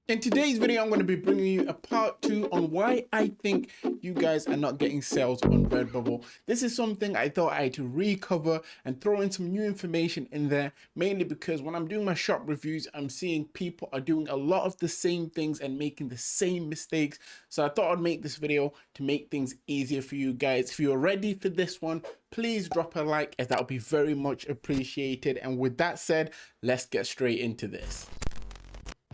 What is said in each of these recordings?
In today's video, I'm going to be bringing you a part 2 on why I think you guys are not getting sales on Redbubble. This is something I thought I had to recover and throw in some new information in there, mainly because when I'm doing my shop reviews, I'm seeing people are doing a lot of the same things and making the same mistakes. So I thought I'd make this video to make things easier for you guys. If you're ready for this one, please drop a like, as that would be very much appreciated. And with that said, let's get straight into this.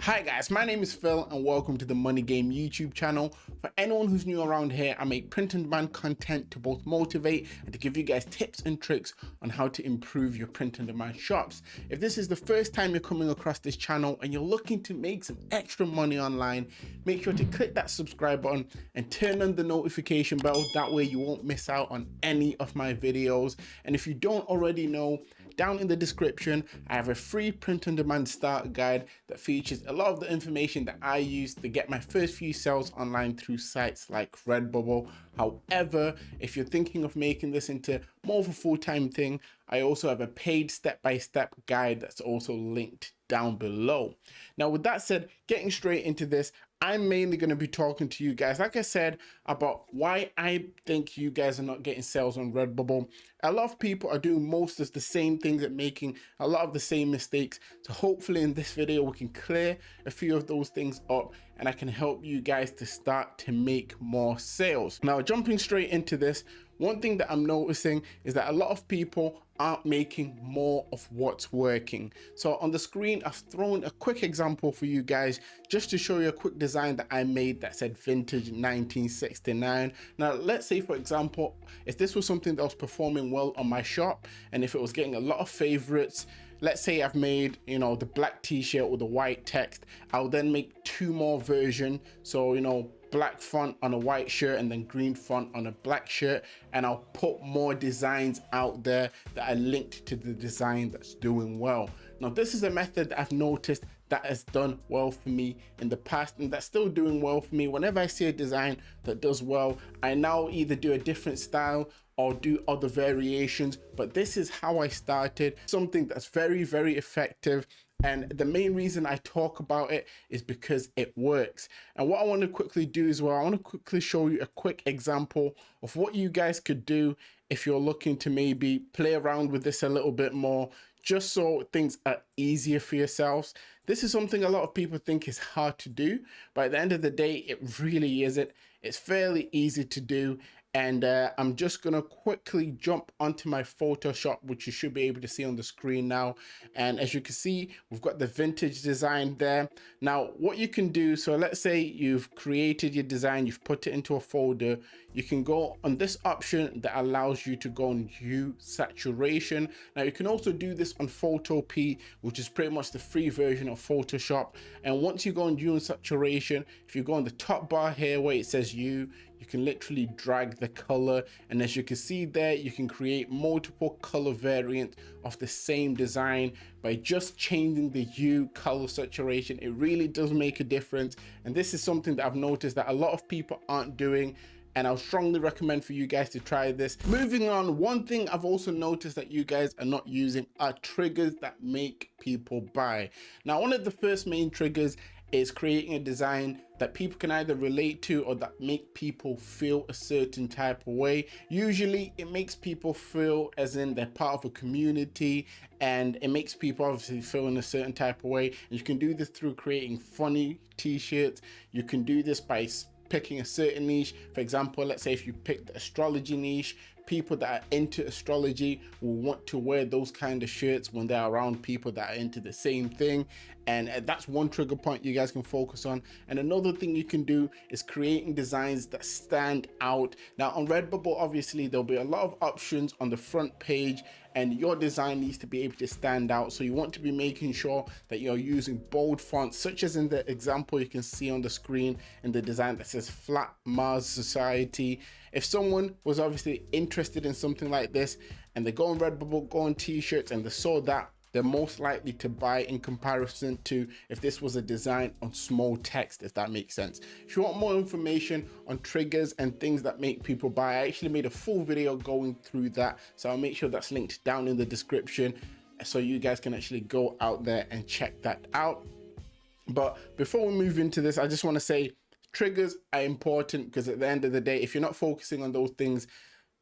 Hi guys, my name is Phil and welcome to the Money Game YouTube channel. For anyone who's new around here, I make print on demand content to both motivate and to give you guys tips and tricks on how to improve your print on demand shops. If this is the first time you're coming across this channel and you're looking to make some extra money online, make sure to click that subscribe button and turn on the notification bell. That way you won't miss out on any of my videos. And if you don't already know, down in the description, I have a free print on demand start guide that features a lot of the information that I use to get my first few sales online through sites like Redbubble. However, if you're thinking of making this into more of a full-time thing, I also have a paid step-by-step guide that's also linked down below. Now, with that said, getting straight into this, I'm mainly going to be talking to you guys, like I said, about why I think you guys are not getting sales on Redbubble. A lot of people are doing most of the same things and making a lot of the same mistakes. So hopefully in this video, we can clear a few of those things up and I can help you guys to start to make more sales. Now, jumping straight into this, one thing that I'm noticing is that a lot of people aren't making more of what's working. So on the screen, I've thrown a quick example for you guys just to show you a quick design that I made that said vintage 1969. Now, let's say, for example, if this was something that was performing well on my shop and if it was getting a lot of favorites, let's say I've made, the black t-shirt with the white text, I'll then make two more versions. So, black font on a white shirt and then green font on a black shirt, and I'll put more designs out there that are linked to the design that's doing well. Now, this is a method that I've noticed that has done well for me in the past and that's still doing well for me. Whenever I see a design that does well, I now either do a different style or do other variations, but this is how I started, something that's very, very effective. And the main reason I talk about it is because it works. And what I want to quickly do is, I want to quickly show you a quick example of what you guys could do if you're looking to maybe play around with this a little bit more, just so things are easier for yourselves. This is something a lot of people think is hard to do, but at the end of the day, it really isn't. It's fairly easy to do. And I'm just gonna quickly jump onto my Photoshop, which you should be able to see on the screen now. And as you can see, we've got the vintage design there. Now, what you can do, so let's say you've created your design, you've put it into a folder, you can go on this option that allows you to go on Hue Saturation. Now, you can also do this on Photopea, which is pretty much the free version of Photoshop. And once you go on Hue Saturation, if you go on the top bar here where it says Hue, you can literally drag the color, and as you can see there, you can create multiple color variants of the same design by just changing the hue color saturation. It really does make a difference, and this is something that I've noticed that a lot of people aren't doing, and I'll strongly recommend for you guys to try this. Moving on, one thing I've also noticed that you guys are not using are triggers that make people buy. Now, one of the first main triggers is creating a design that people can either relate to or that make people feel a certain type of way. Usually it makes people feel as in they're part of a community, and it makes people obviously feel in a certain type of way. And you can do this through creating funny t-shirts. You can do this by picking a certain niche. For example, let's say if you pick the astrology niche, people that are into astrology will want to wear those kind of shirts when they're around people that are into the same thing. And that's one trigger point you guys can focus on. And another thing you can do is creating designs that stand out. Now on Redbubble, obviously there'll be a lot of options on the front page, and your design needs to be able to stand out. So you want to be making sure that you're using bold fonts, such as in the example you can see on the screen in the design that says Flat Mars Society. If someone was obviously interested in something like this and they go on Redbubble, go on t-shirts, and they saw that, they're most likely to buy in comparison to if this was a design on small text, if that makes sense. If you want more information on triggers and things that make people buy, I actually made a full video going through that, so I'll make sure that's linked down in the description so you guys can actually go out there and check that out. But before we move into this, I just want to say triggers are important, because at the end of the day, if you're not focusing on those things,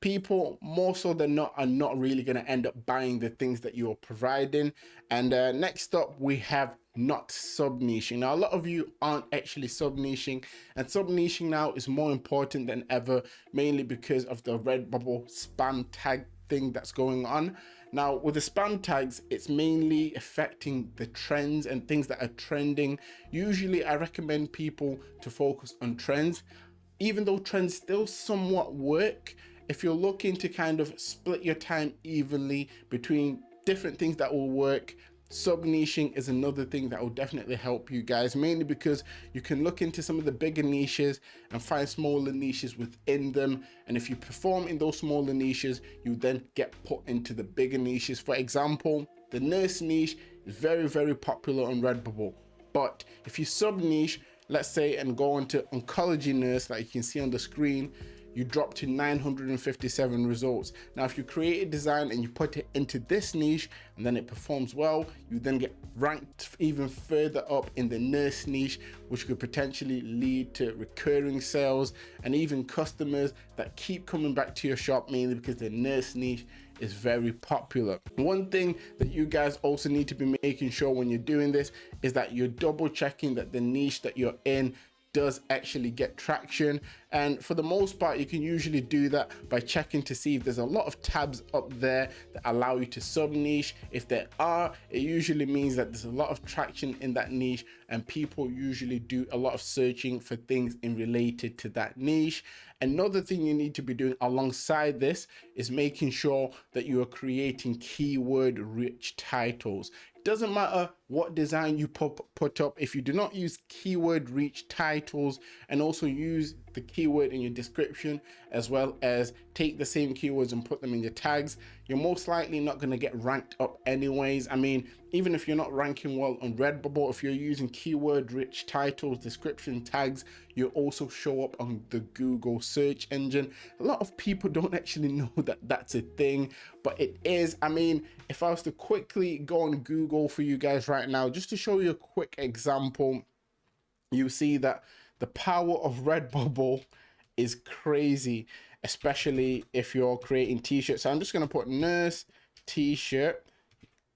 people more so than not are not really going to end up buying the things that you're providing. And next up, we have not sub niching. Now, a lot of you aren't actually sub niching, and sub niching now is more important than ever, mainly because of the Redbubble spam tag thing that's going on. Now, with the spam tags, it's mainly affecting the trends and things that are trending. Usually I recommend people to focus on trends, even though trends still somewhat work. If you're looking to kind of split your time evenly between different things that will work, sub niching is another thing that will definitely help you guys, mainly because you can look into some of the bigger niches and find smaller niches within them. And if you perform in those smaller niches, you then get put into the bigger niches. For example, the nurse niche is very, very popular on Redbubble. But if you sub niche, let's say, and go into oncology nurse, like you can see on the screen, you drop to 957 results. Now, if you create a design and you put it into this niche and then it performs well, you then get ranked even further up in the nurse niche, which could potentially lead to recurring sales and even customers that keep coming back to your shop, mainly because the nurse niche is very popular. One thing that you guys also need to be making sure when you're doing this is that you're double checking that the niche that you're in does actually get traction. And for the most part, you can usually do that by checking to see if there's a lot of tabs up there that allow you to sub niche. If there are, it usually means that there's a lot of traction in that niche, and people usually do a lot of searching for things in related to that niche. Another thing you need to be doing alongside this is making sure that you are creating keyword rich titles. Doesn't matter what design you put up, if you do not use keyword rich titles and also use the keyword in your description, as well as take the same keywords and put them in your tags, you're most likely not going to get ranked up anyways. I mean, even if you're not ranking well on Redbubble, if you're using keyword rich titles, description, tags, you also show up on the Google search engine. A lot of people don't actually know that that's a thing, but it is. I mean, if I was to quickly go on Google for you guys right now, just to show you a quick example, you see that the power of Redbubble is crazy, especially if you're creating t-shirts. So I'm just going to put nurse t-shirt.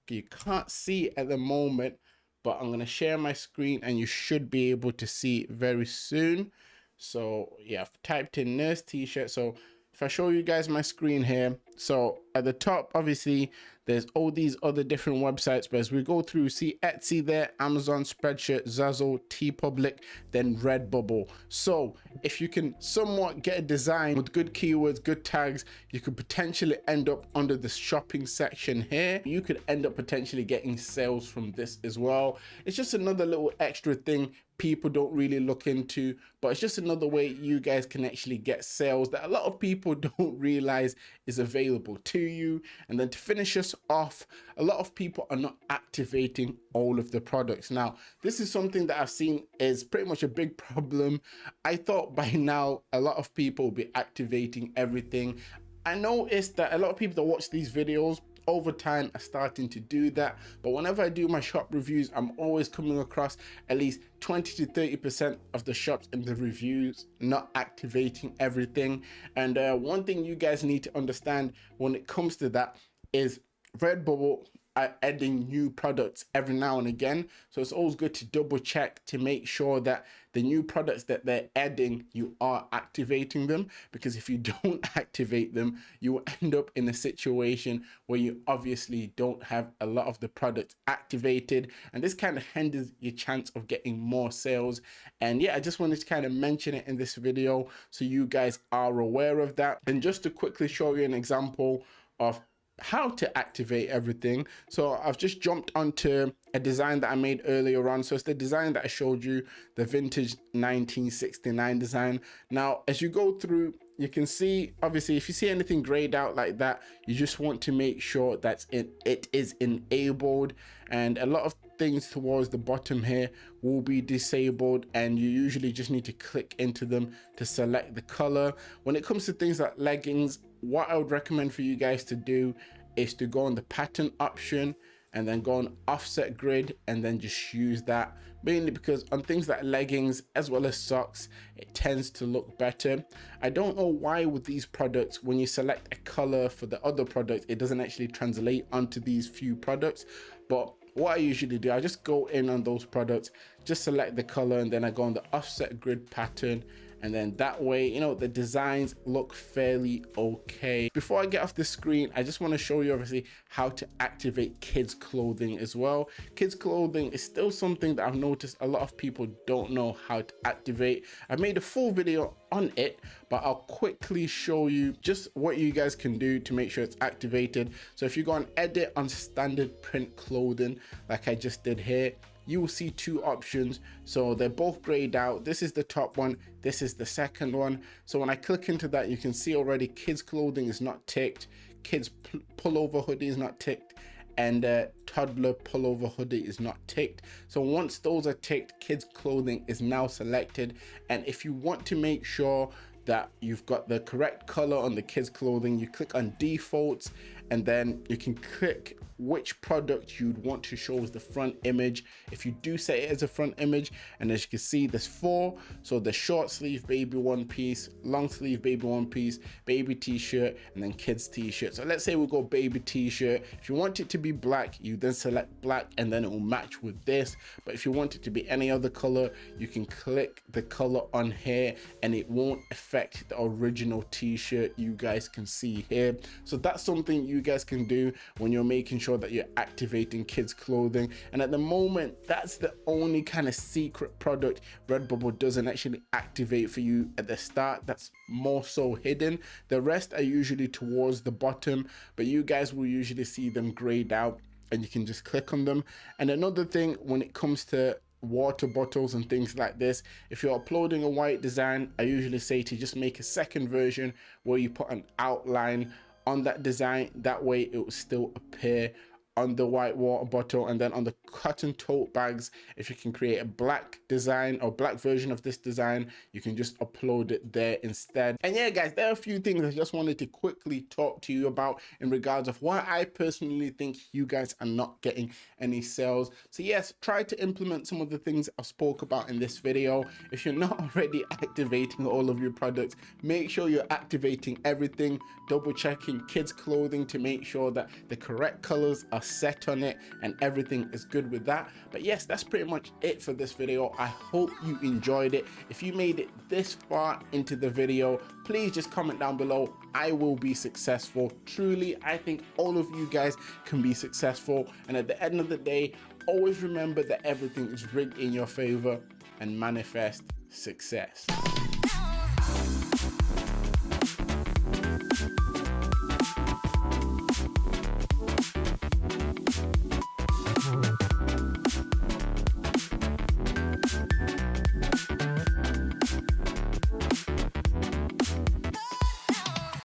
You can't see it at the moment, but I'm going to share my screen and you should be able to see it very soon. So yeah, I've typed in nurse t-shirt. So if I show you guys my screen here, so at the top, obviously, there's all these other different websites, but as we go through, see Etsy there, Amazon, Spreadshirt, Zazzle, TeePublic, then Redbubble. So if you can somewhat get a design with good keywords, good tags, you could potentially end up under the shopping section here. You could end up potentially getting sales from this as well. It's just another little extra thing people don't really look into, but it's just another way you guys can actually get sales that a lot of people don't realize is available to you. And then to finish us off, a lot of people are not activating all of the products. Now, this is something that I've seen is pretty much a big problem. I thought by now a lot of people will be activating everything. I noticed that a lot of people that watch these videos over time are starting to do that, but whenever I do my shop reviews, I'm always coming across at least 20 to 30% of the shops in the reviews not activating everything. And one thing you guys need to understand when it comes to that is Redbubble are adding new products every now and again, so it's always good to double check to make sure that the new products that they're adding, you are activating them, because if you don't activate them, you will end up in a situation where you obviously don't have a lot of the products activated, and this kind of hinders your chance of getting more sales. And yeah, I just wanted to kind of mention it in this video so you guys are aware of that. And just to quickly show you an example of how to activate everything, so I've just jumped onto a design that I made earlier on. So it's the design that I showed you, the vintage 1969 design. Now as you go through, you can see, obviously, if you see anything grayed out like that, you just want to make sure that it is enabled, and a lot of things towards the bottom here will be disabled, and you usually just need to click into them to select the color. When it comes to things like leggings, what I would recommend for you guys to do is to go on the pattern option and then go on offset grid and then just use that, mainly because on things like leggings as well as socks, it tends to look better. I don't know why with these products, when you select a color for the other product, it doesn't actually translate onto these few products. But what I usually do, I just go in on those products, just select the color, and then I go on the offset grid pattern, and then that way, you know, the designs look fairly okay. Before I get off the screen, I just want to show you obviously how to activate kids clothing as well. Kids clothing is still something that I've noticed a lot of people don't know how to activate. I made a full video on it, but I'll quickly show you just what you guys can do to make sure it's activated. So if you go on edit on standard print clothing, like I just did here, you will see two options. So they're both grayed out. This is the top one, this is the second one. So when I click into that, you can see already kids clothing is not ticked, kids pullover hoodie is not ticked, and toddler pullover hoodie is not ticked. So once those are ticked, kids clothing is now selected. And if you want to make sure that you've got the correct color on the kids clothing, you click on defaults, and then you can click which product you'd want to show as the front image. If you do set it as a front image, and as you can see, there's 4. So the short sleeve baby one piece, long sleeve baby one piece, baby t-shirt, and then kids t-shirt. So let's say we'll go baby t-shirt. If you want it to be black, you then select black, and then it will match with this. But if you want it to be any other color, you can click the color on here, and it won't affect the original t-shirt you guys can see here. So that's something you guys can do when you're making sure that you're activating kids clothing. And at the moment, that's the only kind of secret product Redbubble doesn't actually activate for you at the start. That's more so hidden. The rest are usually towards the bottom, but you guys will usually see them grayed out, and you can just click on them. And another thing, when it comes to water bottles and things like this, if you're uploading a white design, I usually say to just make a second version where you put an outline on that design. That way it will still appear on the white water bottle. And then on the cotton tote bags, if you can create a black design or black version of this design, you can just upload it there instead. And yeah guys, there are a few things I just wanted to quickly talk to you about in regards of why I personally think you guys are not getting any sales. So yes, try to implement some of the things I spoke about in this video. If you're not already activating all of your products, make sure you're activating everything, double checking kids clothing to make sure that the correct colors are set on it and everything is good with that. But yes, that's pretty much it for this video. I hope you enjoyed it. If you made it this far into the video, please just comment down below. I will be successful. Truly, I think all of you guys can be successful. And at the end of the day, always remember that everything is rigged in your favor, and manifest success.